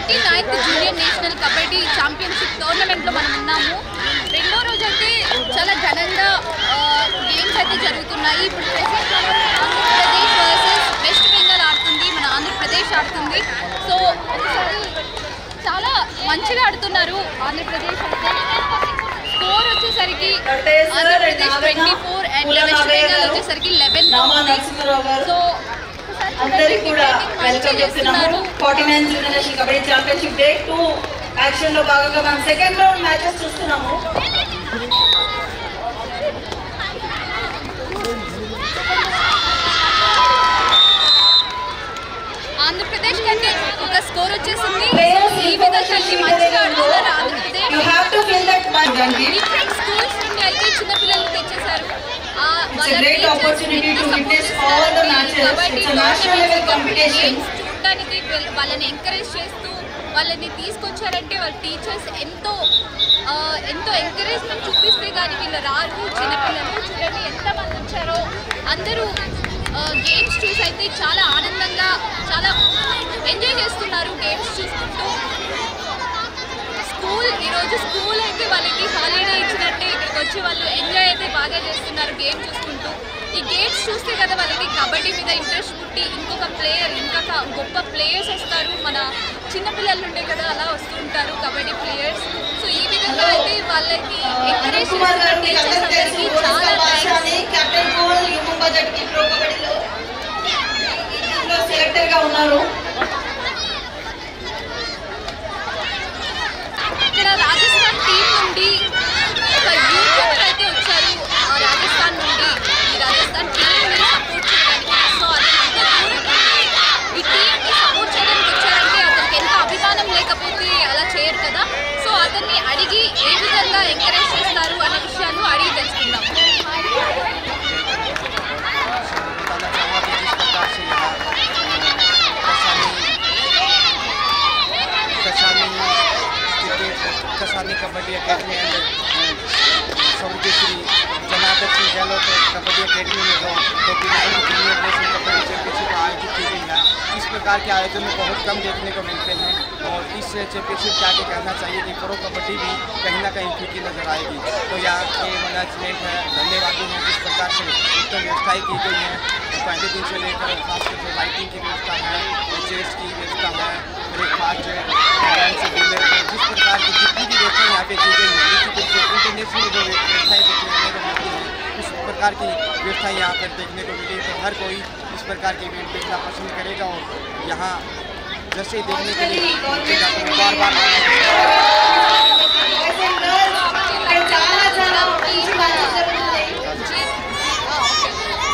49th junior national kabaddi championship టోర్నమెంట్లో మనం ఉన్నాము. రెండో రోజు అయితే చాలా ఘనంగా గేమ్స్ అయితే జరుగుతున్నాయి. ఇప్పుడు present Andhra Pradesh versus west Bengal ఆడుతుంది, మన ఆంధ్రప్రదేశ్ ఆడుతుంది. సో ఒకసారి చాలా మంచిగా ఆడుతున్నారు ఆంధ్రప్రదేశ్ అయితే. స్కోర్ వచ్చేసరికి ఆంధ్రప్రదేశ్ 24 అండ్ వెస్ట్ బెంగాల్ వచ్చేసరికి 11. సో అందరికీ కూడా వెల్కమ్ చేస్తున్నాము. 49 junior national kabaddi championship day 2 action లో భాగంగా మనం సెకండ్ రౌండ్ మ్యాచెస్ చూస్తున్నాము. ఆంధ్రప్రదేశ్ కంటే ఒక స్కోర్ వచ్చేసింది. ఈ విధంగా మంచిగా ఆడుతున్నారు ఆంధ్రప్రదేశ్. డిఫరెంట్ స్కూల్స్ నుండి అయితే చిన్నపిల్లలు తెచ్చేశారు. చూడడానికి వాళ్ళని ఎంకరేజ్ చేస్తూ వాళ్ళని తీసుకొచ్చారంటే వాళ్ళ టీచర్స్ ఎంతో ఎంకరేజ్మెంట్ చూపిస్తే కానీ వీళ్ళు రారు. చిన్నపిల్లలు చూడండి ఎంతమంది వచ్చారో. అందరూ గేమ్స్ చూసి అయితే చాలా ఆనందంగా చాలా ఎంజాయ్ చేస్తున్నారు గేమ్స్ చూసుకుంటూ. ఈరోజు స్కూల్ అయితే వాళ్ళకి హాలిడే ఇచ్చినట్టే ఇక్కడికి వచ్చి వాళ్ళు ఎంజాయ్ అయితే బాగా చేస్తున్నారు గేమ్ చూసుకుంటూ. ఈ గేమ్స్ చూస్తే కదా వాళ్ళకి కబడ్డీ మీద ఇంట్రెస్ట్ పుట్టి ఇంకొక గొప్ప ప్లేయర్స్ వస్తారు. మన చిన్నపిల్లల నుండే కదా అలా వస్తుంటారు కబడ్డీ ప్లేయర్స్. సో ఈ విధంగా అయితే వాళ్ళకి ఎంకరేజ్ చేస్తున్నారు టీచర్స్ అందరికీ. చాలా ఇక్కడ రాజస్థాన్ టీం నుండి ఒక యూట్యూబర్ అయితే వచ్చారు రాజస్థాన్ నుండి. ఈ రాజస్థాన్ టీంని సపోర్ట్ చేయడానికి. సో ఈ టీంని సపోర్ట్ చేయడానికి వచ్చారంటే అతనికి ఎంత అభిమానం లేకపోతే అలా చేయరు కదా. సో అతన్ని అడిగి ఏ విధంగా ఎంకరేజ్ చేస్తారు అనే విషయాలు అడిగి తెలుసుకుందాం. कसानी कबड्डी अकेडमी एंड सौरकेश्वरी जनार्दन सिंह गहलोत कबड्डी अकेडमी में जो 49 जूनियर नेशनल कबड्डी चैंपियनशिप आयोजित की गई है. इस प्रकार के आयोजन बहुत कम देखने को मिलते हैं और इस चैंपियनशिप के आगे कहना चाहिए कि प्रो कबड्डी भी कहीं ना कहीं फीकी नजर आएगी. तो यहाँ के मैनेजमेंट है, धन्यवादी हैं जिस प्रकार से उत्तम व्यवस्थाएँ की गई हैं. पहले दिन से लेकर खासकर जो लाइटिंग की व्यवस्था है, चेयर्स की व्यवस्था है, ब्रेकफास्ट जिस प्रकार की जितनी भी व्यवस्था यहाँ पे की गई है इंटरनेशनल जो व्यवस्थाएँ देखने को मिलती हैं उस प्रकार की व्यवस्थाएँ यहाँ पर देखने को मिली. तो हर कोई इस प्रकार के इवेंट देखना पसंद करेगा और यहाँ जैसे देखने के लिए बार बार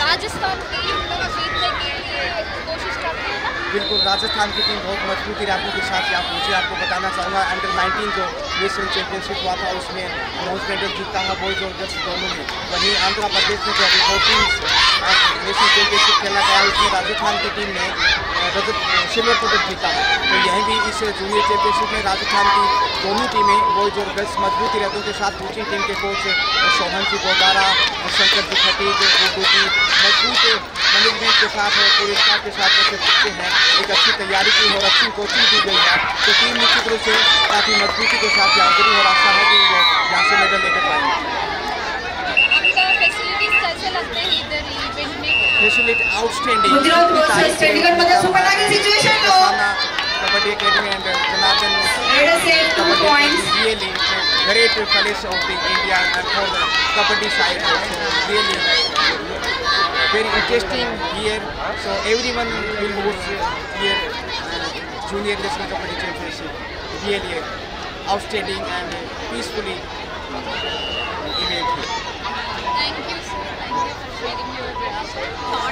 राजस्थान टीम जीतने के लिए कोशिश करती है ना. बिल्कुल राजस्थान की टीम बहुत मजबूत इरादों के साथ यहाँ पहुँचे. आपको बताना चाहूँगा अंडर 19 जो नेशनल चैंपियनशिप हुआ था उसमें ब्रॉन्ज मेडल जीता है बॉयज और गर्ल्स दोनों में. वहीं आंध्र प्रदेश में जो अभी 14 नेशनल चैंपियनशिप खेला गया उसमें राजस्थान की टीम ने सिल्वर पदक जीता है. तो यहीं भी इस जूनियर चैंपियनशिप में राजस्थान की दोनों टीमें बॉयज और गर्ल्स मजबूत इरादों के साथ पहुँची. टीम के कोच सोहन जी गोदारा, शंकर जी खटीक, उर्दू की मजबूत मैनेजमेंट के साथ पूरे स्टाफ के साथ जैसे पहुँचे हैं. एक अच्छी तैयारी की और अच्छी कोचिंग की गई है. तो टीम निश्चित रूप से काफ़ी मजबूती के साथ यहाँ करी और आशा है कि वो यहाँ से मेडल लेकर पाएंगे. Facility outstanding kabaddi academy and Janardan really great college of the India and for the kabaddi side also really very interesting here. So everyone will watch here junior national kabaddi championship. Really outstanding and peacefully event. Thank you, sir. Thank you for sharing your thoughts.